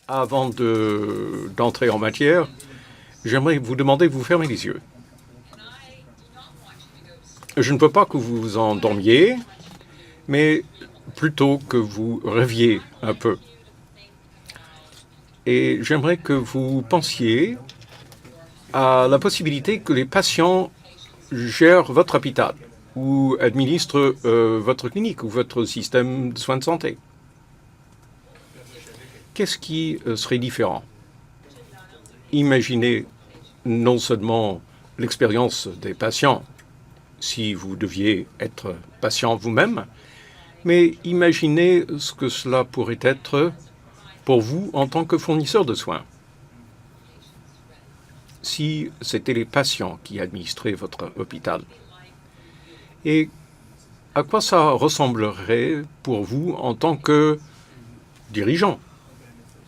Avant d'entrer en matière, j'aimerais vous demander de vous fermer les yeux. Je ne veux pas que vous vous endormiez, mais plutôt que vous rêviez un peu. Et j'aimerais que vous pensiez à la possibilité que les patients gèrent votre hôpital ou administrent votre clinique ou votre système de soins de santé. Qu'est-ce qui serait différent? Imaginez non seulement l'expérience des patients, si vous deviez être patient vous-même, mais imaginez ce que cela pourrait être pour vous en tant que fournisseur de soins. Si c'était les patients qui administraient votre hôpital. Et à quoi ça ressemblerait pour vous en tant que dirigeant,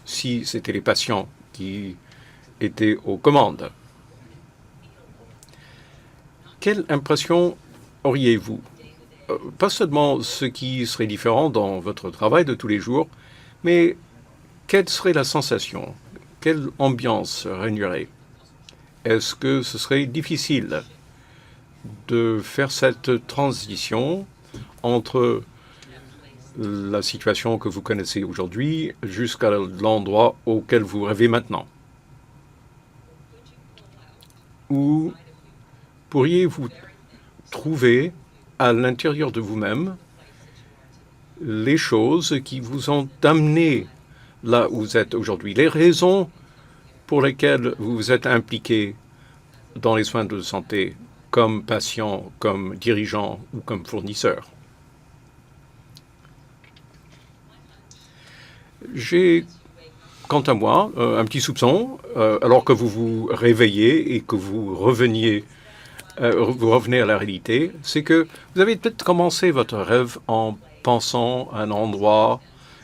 si c'était les patients qui étaient aux commandes? Quelle impression auriez-vous? Pas seulement ce qui serait différent dans votre travail de tous les jours, mais quelle serait la sensation? Quelle ambiance régnerait? Est-ce que ce serait difficile de faire cette transition entre la situation que vous connaissez aujourd'hui jusqu'à l'endroit auquel vous rêvez maintenant? Ou pourriez-vous trouver à l'intérieur de vous-même les choses qui vous ont amené là où vous êtes aujourd'hui, les raisons pour lesquelles vous vous êtes impliqué dans les soins de santé comme patient, comme dirigeant ou comme fournisseur? J'ai, quant à moi, un petit soupçon, alors que vous vous réveillez et que vous revenez à la réalité, c'est que vous avez peut-être commencé votre rêve en pensant à un endroit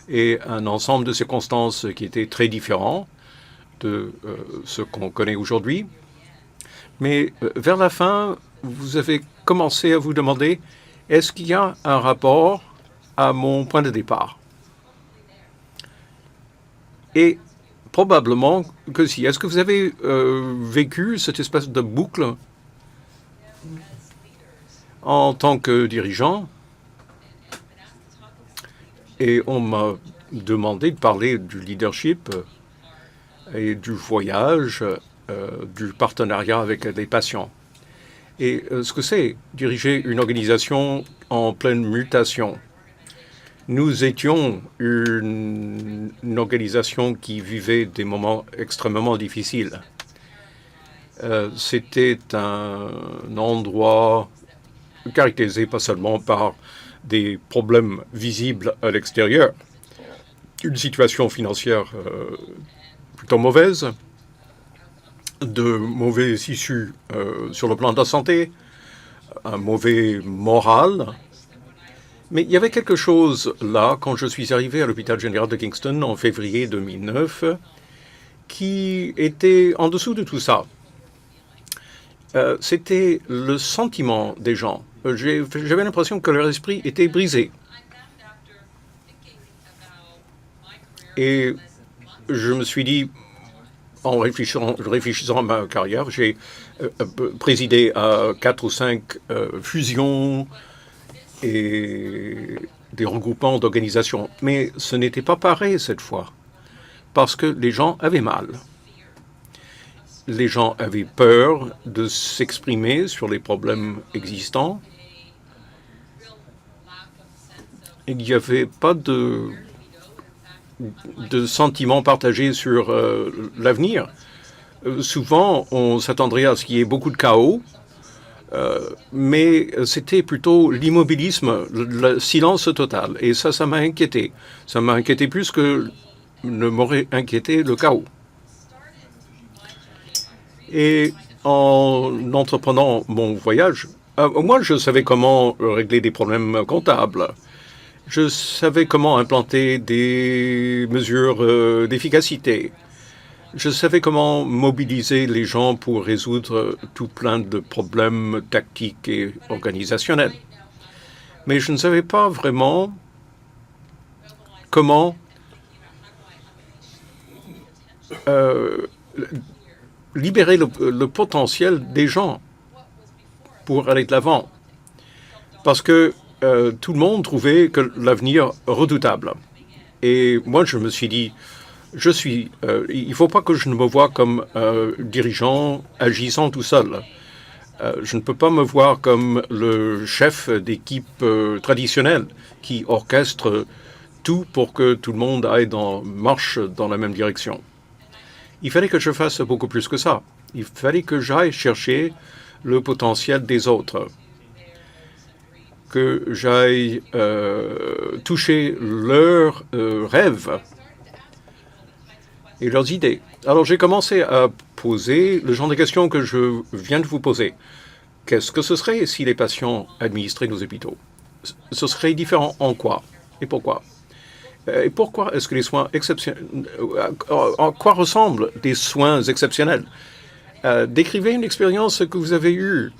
et un ensemble de circonstances qui étaient très différents de ce qu'on connaît aujourd'hui. Mais vers la fin, vous avez commencé à vous demander, est-ce qu'il y a un rapport à mon point de départ? Et probablement que si. Est-ce que vous avez vécu cette espèce de boucle en tant que dirigeant? Et on m'a demandé de parler du leadership et du voyage, du partenariat avec les patients. Et ce que c'est diriger une organisation en pleine mutation. Nous étions une organisation qui vivait des moments extrêmement difficiles. C'était un endroit caractérisé pas seulement par des problèmes visibles à l'extérieur, une situation financière plutôt mauvaise, de mauvais issues sur le plan de la santé, un mauvais moral. Mais il y avait quelque chose là, quand je suis arrivé à l'hôpital général de Kingston en février 2009, qui était en dessous de tout ça. C'était le sentiment des gens. J'avais l'impression que leur esprit était brisé. Et je me suis dit, en réfléchissant à ma carrière, j'ai présidé à 4 ou 5 fusions et des regroupements d'organisations. Mais ce n'était pas pareil cette fois, parce que les gens avaient mal. Les gens avaient peur de s'exprimer sur les problèmes existants. Il n'y avait pas de sentiments partagés sur l'avenir. Souvent, on s'attendrait à ce qu'il y ait beaucoup de chaos, mais c'était plutôt l'immobilisme, le silence total. Et ça m'a inquiété. Ça m'a inquiété plus que ne m'aurait inquiété le chaos. Et en entreprenant mon voyage, moi, je savais comment régler des problèmes comptables. Je savais comment implanter des mesures d'efficacité. Je savais comment mobiliser les gens pour résoudre tout plein de problèmes tactiques et organisationnels. Mais je ne savais pas vraiment comment euh, libérer le potentiel des gens pour aller de l'avant. Parce que tout le monde trouvait que l'avenir redoutable. Et moi, je me suis dit, il ne faut pas que je ne me voie comme dirigeant agissant tout seul. Je ne peux pas me voir comme le chef d'équipe traditionnelle qui orchestre tout pour que tout le monde marche dans la même direction. Il fallait que je fasse beaucoup plus que ça. Il fallait que j'aille chercher le potentiel des autres, que j'aille toucher leurs rêves et leurs idées. Alors j'ai commencé à poser le genre de questions que je viens de vous poser. Qu'est-ce que ce serait si les patients administraient nos hôpitaux? Ce serait différent en quoi et pourquoi? Et pourquoi est-ce que les soins exceptionnels... En quoi ressemblent des soins exceptionnels? Décrivez une expérience que vous avez eue,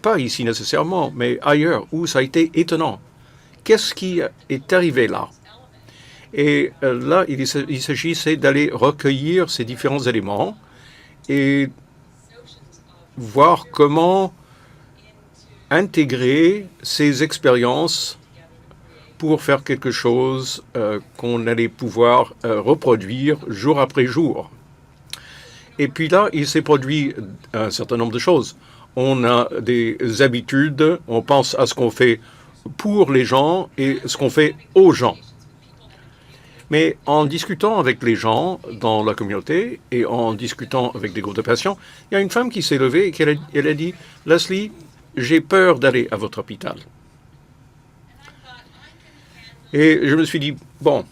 pas ici nécessairement, mais ailleurs, où ça a été étonnant. Qu'est-ce qui est arrivé là? Et là, il s'agissait d'aller recueillir ces différents éléments et voir comment intégrer ces expériences pour faire quelque chose qu'on allait pouvoir reproduire jour après jour. Et puis là, il s'est produit un certain nombre de choses. On a des habitudes, on pense à ce qu'on fait pour les gens et ce qu'on fait aux gens. Mais en discutant avec les gens dans la communauté et en discutant avec des groupes de patients, il y a une femme qui s'est levée et elle a dit « Leslie, j'ai peur d'aller à votre hôpital. » Et je me suis dit, bon,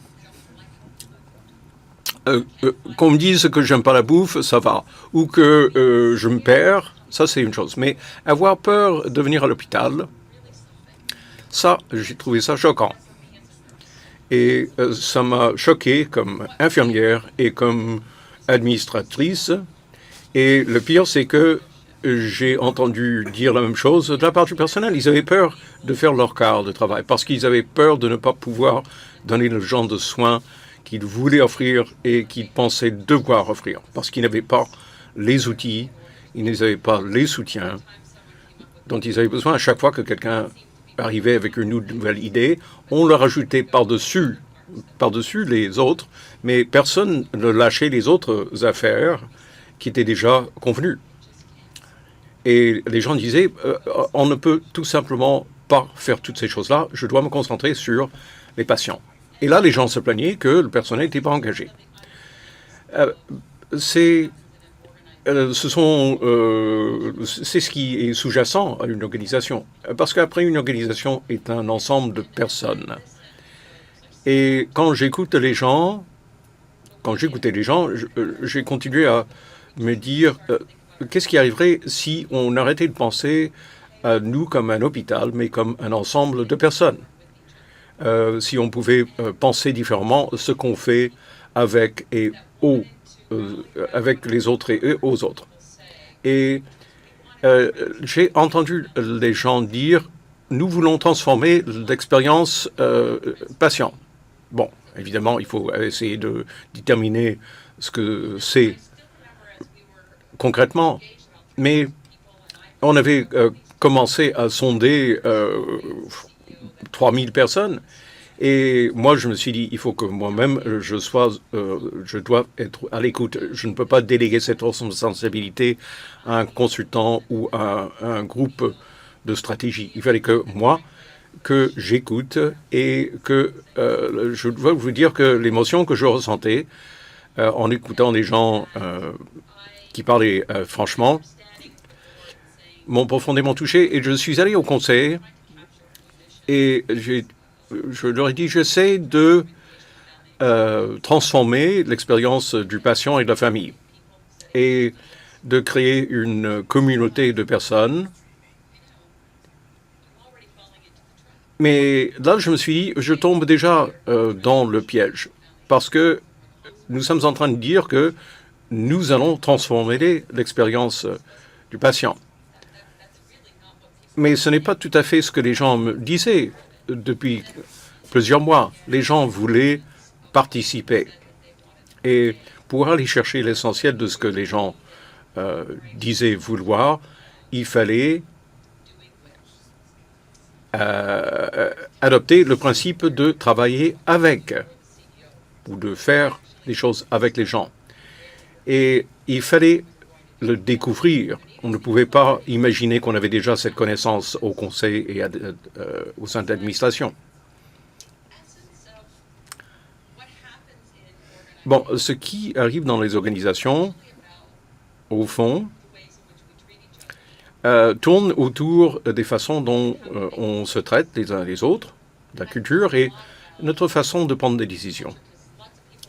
qu'on me dise que j'aime pas la bouffe, ça va. Ou que je me perds, ça c'est une chose. Mais avoir peur de venir à l'hôpital, ça, j'ai trouvé ça choquant. Et ça m'a choqué comme infirmière et comme administratrice. Et le pire, c'est que j'ai entendu dire la même chose de la part du personnel. Ils avaient peur de faire leur quart de travail parce qu'ils avaient peur de ne pas pouvoir donner le genre de soins qu'ils voulaient offrir et qu'ils pensaient devoir offrir parce qu'ils n'avaient pas les outils, ils n'avaient pas les soutiens dont ils avaient besoin. À chaque fois que quelqu'un arrivait avec une nouvelle idée, on leur ajoutait par-dessus les autres, mais personne ne lâchait les autres affaires qui étaient déjà convenues. Et les gens disaient, on ne peut tout simplement pas faire toutes ces choses-là, je dois me concentrer sur les patients. Et là, les gens se plaignaient que le personnel n'était pas engagé. C'est ce qui est sous-jacent à une organisation. Parce qu'après, une organisation est un ensemble de personnes. Et quand j'écoutais les gens, j'ai continué à me dire qu'est-ce qui arriverait si on arrêtait de penser à nous comme un hôpital, mais comme un ensemble de personnes. Si on pouvait penser différemment ce qu'on fait avec les autres et aux autres. Et j'ai entendu les gens dire, nous voulons transformer l'expérience patient. Bon, évidemment, il faut essayer de déterminer ce que c'est concrètement, mais on avait commencé à sonder 3000 personnes. Et moi, je me suis dit, il faut que moi-même, je dois être à l'écoute. Je ne peux pas déléguer cette responsabilité à un consultant ou à un groupe de stratégie. Il fallait que j'écoute et que je dois vous dire que l'émotion que je ressentais en écoutant des gens qui parlaient franchement m'ont profondément touché. Et je suis allé au conseil et je leur ai dit, j'essaie de transformer l'expérience du patient et de la famille et de créer une communauté de personnes. Mais là, je me suis dit, je tombe déjà dans le piège parce que nous sommes en train de dire que nous allons transformer l'expérience du patient. Mais ce n'est pas tout à fait ce que les gens me disaient depuis plusieurs mois. Les gens voulaient participer. Et pour aller chercher l'essentiel de ce que les gens disaient vouloir, il fallait adopter le principe de travailler avec ou de faire des choses avec les gens. Et il fallait le découvrir. On ne pouvait pas imaginer qu'on avait déjà cette connaissance au conseil et au sein de l'administration. Bon, ce qui arrive dans les organisations, au fond, tourne autour des façons dont on se traite les uns les autres, la culture et notre façon de prendre des décisions.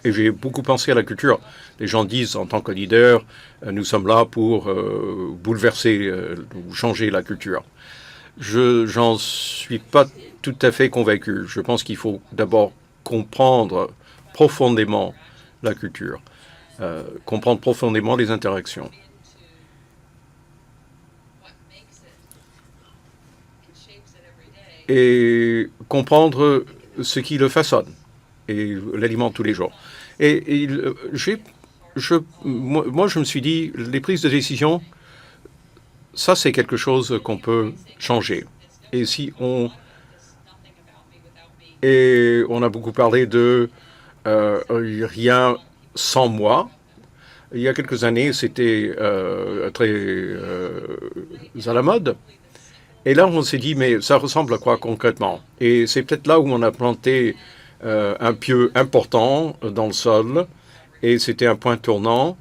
Et j'ai beaucoup pensé à la culture. Les gens disent, en tant que leader, nous sommes là pour bouleverser ou changer la culture. J'en suis pas tout à fait convaincu. Je pense qu'il faut d'abord comprendre profondément la culture, comprendre profondément les interactions. Et comprendre ce qui le façonne et l'alimente tous les jours. Et moi, je me suis dit, les prises de décision, ça, c'est quelque chose qu'on peut changer. Et on a beaucoup parlé de rien sans moi. Il y a quelques années, c'était très à la mode. Et là, on s'est dit, mais ça ressemble à quoi concrètement? Et c'est peut-être là où on a planté un pieu important dans le sol, et c'était un point tournant.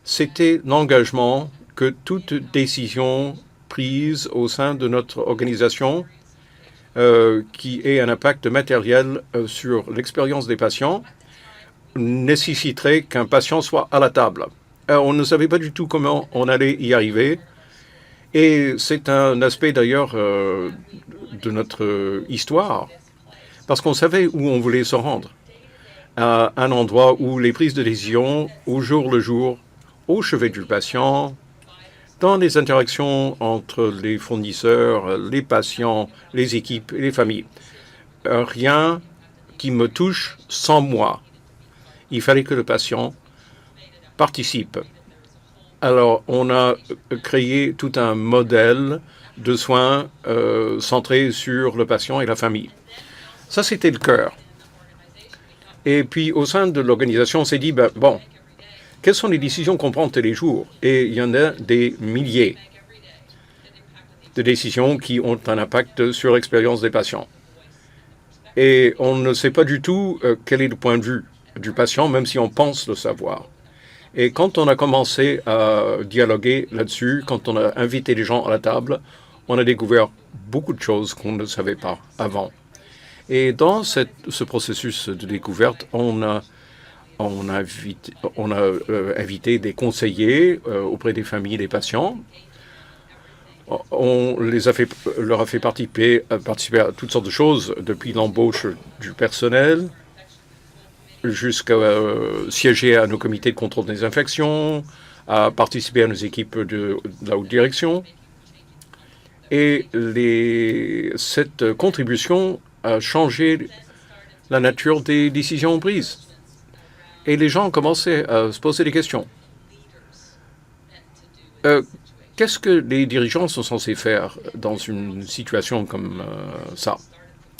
C'était l'engagement que toute décision prise au sein de notre organisation qui ait un impact matériel sur l'expérience des patients nécessiterait qu'un patient soit à la table. On ne savait pas du tout comment on allait y arriver. Et c'est un aspect d'ailleurs de notre histoire, parce qu'on savait où on voulait se rendre, à un endroit où les prises de décision, au jour le jour, au chevet du patient, dans les interactions entre les fournisseurs, les patients, les équipes et les familles. Rien qui me touche sans moi. Il fallait que le patient participe. Alors, on a créé tout un modèle de soins centré sur le patient et la famille. Ça, c'était le cœur. Et puis, au sein de l'organisation, on s'est dit, bon, quelles sont les décisions qu'on prend tous les jours? Et il y en a des milliers de décisions qui ont un impact sur l'expérience des patients. Et on ne sait pas du tout quel est le point de vue du patient, même si on pense le savoir. Et quand on a commencé à dialoguer là-dessus, quand on a invité les gens à la table, on a découvert beaucoup de choses qu'on ne savait pas avant. Et dans ce processus de découverte, on a invité des conseillers auprès des familles et des patients. On leur a fait participer à toutes sortes de choses, depuis l'embauche du personnel, jusqu'à siéger à nos comités de contrôle des infections, à participer à nos équipes de la haute direction. Et cette contribution a changé la nature des décisions prises. Et les gens ont commencé à se poser des questions. Qu'est-ce que les dirigeants sont censés faire dans une situation comme ça?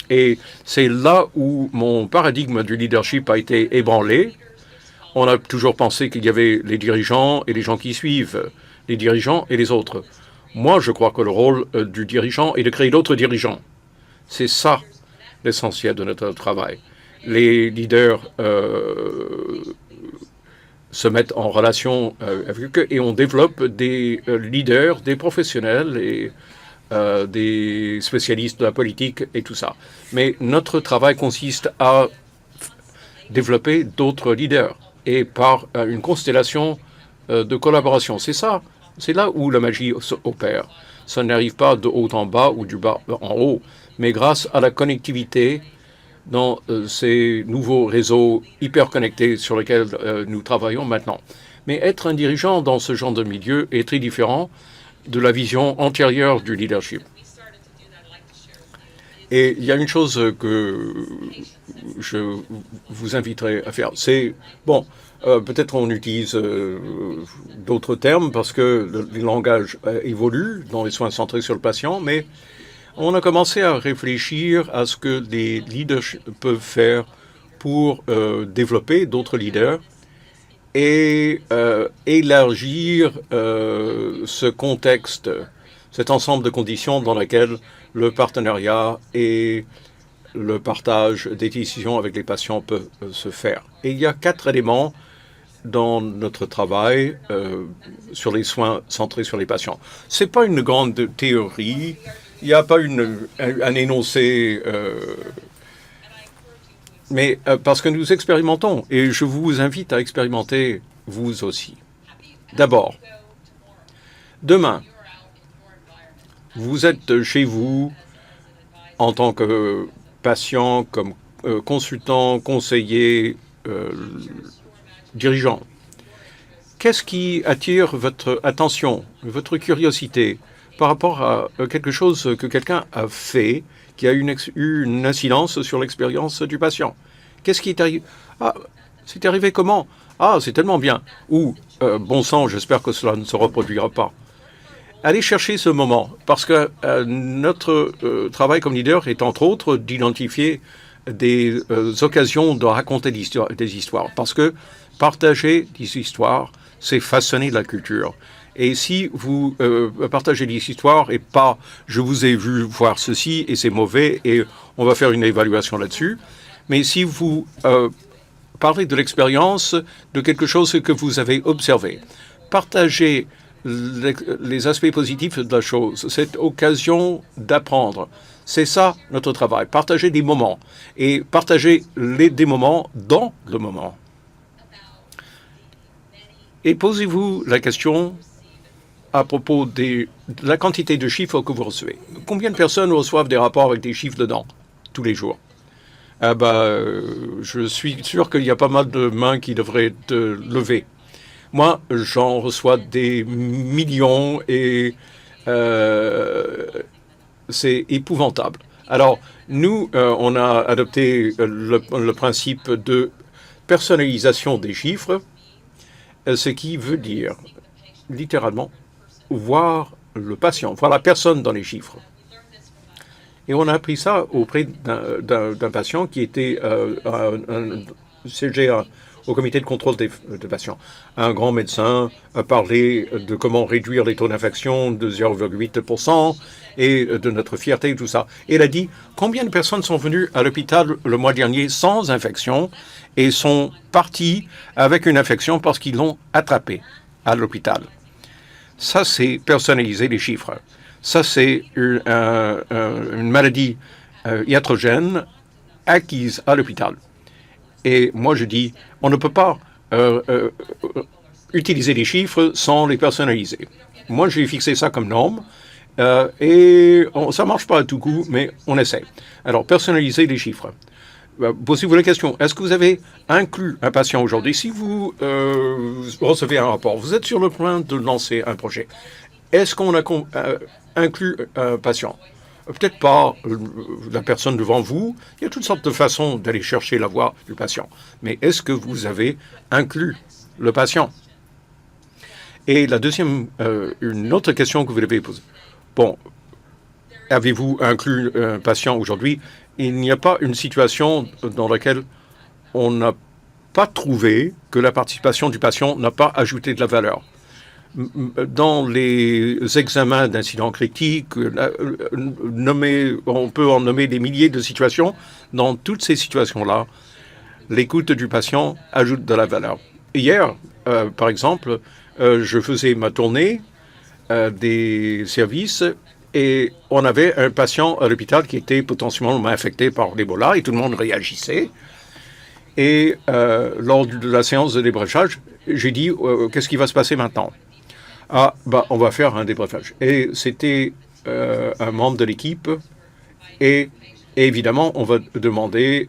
Et c'est là où mon paradigme du leadership a été ébranlé. On a toujours pensé qu'il y avait les dirigeants et les gens qui suivent, les dirigeants et les autres. Moi, je crois que le rôle du dirigeant est de créer d'autres dirigeants. C'est ça l'essentiel de notre travail. Les leaders se mettent en relation avec eux et on développe des leaders, des professionnels et des spécialistes de la politique et tout ça. Mais notre travail consiste à développer d'autres leaders et par une constellation de collaboration. C'est ça, c'est là où la magie opère. Ça n'arrive pas de haut en bas ou du bas en haut, mais grâce à la connectivité dans ces nouveaux réseaux hyper connectés sur lesquels nous travaillons maintenant. Mais être un dirigeant dans ce genre de milieu est très différent de la vision antérieure du leadership. Et il y a une chose que je vous inviterai à faire. C'est, bon, peut-être on utilise d'autres termes parce que le langage évolue dans les soins centrés sur le patient, mais on a commencé à réfléchir à ce que les leaders peuvent faire pour développer d'autres leaders et élargir ce contexte, cet ensemble de conditions dans lesquelles le partenariat et le partage des décisions avec les patients peuvent se faire. Et il y a 4 éléments dans notre travail sur les soins centrés sur les patients. Ce n'est pas une grande théorie, il n'y a pas un énoncé, mais parce que nous expérimentons, et je vous invite à expérimenter vous aussi. D'abord, demain, vous êtes chez vous en tant que patient, comme consultant, conseiller, dirigeant. Qu'est-ce qui attire votre attention, votre curiosité par rapport à quelque chose que quelqu'un a fait qui a eu une incidence sur l'expérience du patient? Qu'est-ce qui est arrivé? Ah, c'est arrivé comment? Ah, c'est tellement bien. Ou, bon sang, j'espère que cela ne se reproduira pas. Allez chercher ce moment, parce que notre travail comme leader est entre autres d'identifier des occasions de raconter des histoires, parce que partager des histoires, c'est façonner la culture. Et si vous partagez des histoires et pas « je vous ai vu voir ceci et c'est mauvais et on va faire une évaluation là-dessus », mais si vous parlez de l'expérience, de quelque chose que vous avez observé, partagez les aspects positifs de la chose, cette occasion d'apprendre. C'est ça notre travail, partager des moments et partager des moments dans le moment. Et posez-vous la question à propos de la quantité de chiffres que vous recevez. Combien de personnes reçoivent des rapports avec des chiffres dedans tous les jours? Je suis sûr qu'il y a pas mal de mains qui devraient être levées. Moi, j'en reçois des millions et c'est épouvantable. Alors, nous, on a adopté le principe de personnalisation des chiffres, ce qui veut dire, littéralement, voir le patient, voir la personne dans les chiffres. Et on a appris ça auprès d'un patient qui était CGA, au comité de contrôle des patients. Un grand médecin a parlé de comment réduire les taux d'infection de 0,8% et de notre fierté et tout ça. Et il a dit combien de personnes sont venues à l'hôpital le mois dernier sans infection et sont parties avec une infection parce qu'ils l'ont attrapée à l'hôpital. Ça, c'est personnaliser les chiffres. Ça, c'est une maladie iatrogène acquise à l'hôpital. Et moi, je dis, on ne peut pas utiliser les chiffres sans les personnaliser. Moi, j'ai fixé ça comme norme et ça ne marche pas à tout coup, mais on essaie. Alors, personnaliser les chiffres. Posez-vous la question, est-ce que vous avez inclus un patient aujourd'hui? Si vous recevez un rapport, vous êtes sur le point de lancer un projet. Est-ce qu'on a inclus un patient? Peut-être pas la personne devant vous. Il y a toutes sortes de façons d'aller chercher la voix du patient. Mais est-ce que vous avez inclus le patient? Et la deuxième, une autre question que vous devez poser. Bon, avez-vous inclus un patient aujourd'hui? Il n'y a pas une situation dans laquelle on n'a pas trouvé que la participation du patient n'a pas ajouté de la valeur. Dans les examens d'incidents critiques, on peut en nommer des milliers de situations. Dans toutes ces situations-là, l'écoute du patient ajoute de la valeur. Hier, par exemple, je faisais ma tournée des services et on avait un patient à l'hôpital qui était potentiellement infecté par l'Ebola et tout le monde réagissait. Et lors de la séance de débriefage, j'ai dit qu'est-ce qui va se passer maintenant? Ah, on va faire un débriefage. Et c'était un membre de l'équipe. Et évidemment, on va demander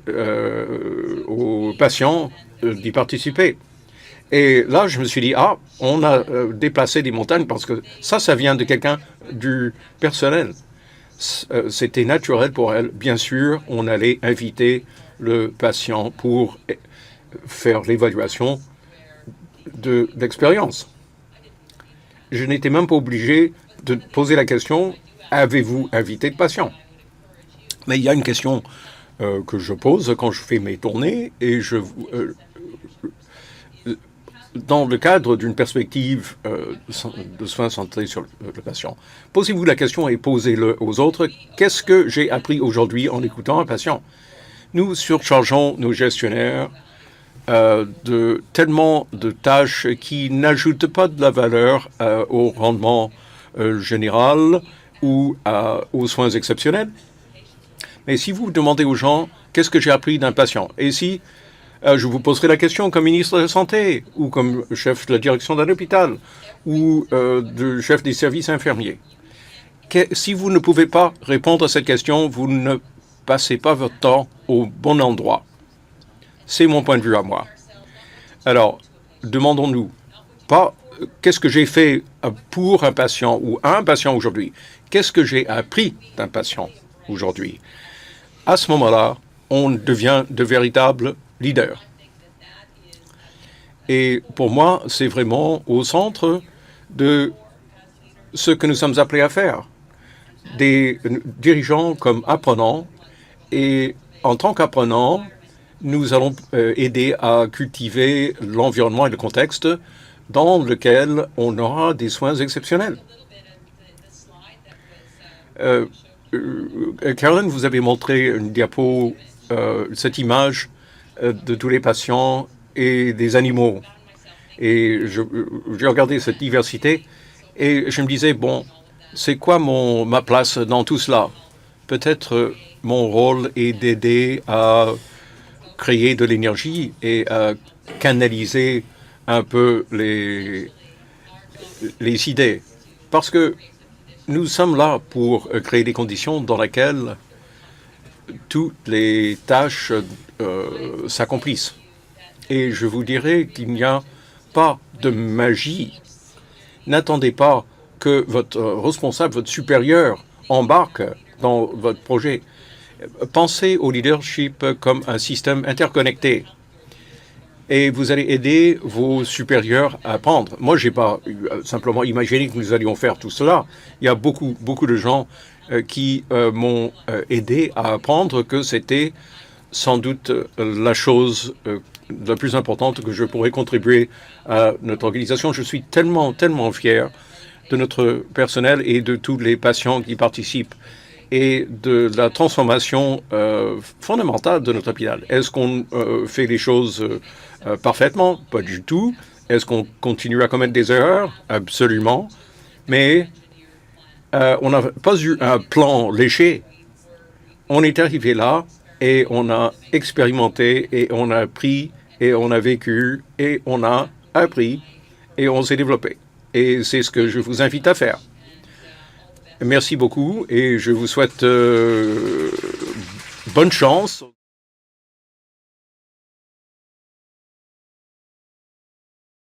aux patients d'y participer. Et là, je me suis dit, on a déplacé des montagnes parce que ça vient de quelqu'un du personnel. c'était naturel pour elle. Bien sûr, on allait inviter le patient pour faire l'évaluation de l'expérience. Je n'étais même pas obligé de poser la question « Avez-vous invité le patient ?» Mais il y a une question que je pose quand je fais mes tournées et dans le cadre d'une perspective de soins centrés sur le patient. Posez-vous la question et posez-le aux autres. Qu'est-ce que j'ai appris aujourd'hui en écoutant un patient? Nous surchargeons nos gestionnaires de tellement de tâches qui n'ajoutent pas de la valeur au rendement général ou aux soins exceptionnels. Mais si vous demandez aux gens qu'est-ce que j'ai appris d'un patient, et si je vous poserai la question comme ministre de la Santé ou comme chef de la direction d'un hôpital ou de chef des services infirmiers, si vous ne pouvez pas répondre à cette question, vous ne passez pas votre temps au bon endroit. C'est mon point de vue à moi. Alors, demandons-nous pas qu'est-ce que j'ai fait pour un patient ou à un patient aujourd'hui. Qu'est-ce que j'ai appris d'un patient aujourd'hui? À ce moment-là, on devient de véritables leaders. Et pour moi, c'est vraiment au centre de ce que nous sommes appelés à faire. Des dirigeants comme apprenants, et en tant qu'apprenants, nous allons aider à cultiver l'environnement et le contexte dans lequel on aura des soins exceptionnels. Caroline, vous avez montré une diapo, cette image de tous les patients et des animaux. Et j'ai regardé cette diversité et je me disais, bon, c'est quoi ma place dans tout cela? Peut-être mon rôle est d'aider à créer de l'énergie et à canaliser un peu les idées. Parce que nous sommes là pour créer des conditions dans lesquelles toutes les tâches s'accomplissent. Et je vous dirais qu'il n'y a pas de magie. N'attendez pas que votre responsable, votre supérieur, embarque dans votre projet. Pensez au leadership comme un système interconnecté. Et vous allez aider vos supérieurs à apprendre. Moi, je n'ai pas simplement imaginé que nous allions faire tout cela. Il y a beaucoup de gens qui m'ont aidé à apprendre que c'était sans doute la chose la plus importante que je pourrais contribuer à notre organisation. Je suis tellement fier de notre personnel et de tous les patients qui participent et de la transformation fondamentale de notre hôpital. Est-ce qu'on fait les choses parfaitement? Pas du tout. Est-ce qu'on continue à commettre des erreurs? Absolument. Mais on n'a pas eu un plan léché. On est arrivé là et on a expérimenté et on a appris et on a vécu et on a appris et on s'est développé. Et c'est ce que je vous invite à faire. Merci beaucoup et je vous souhaite bonne chance.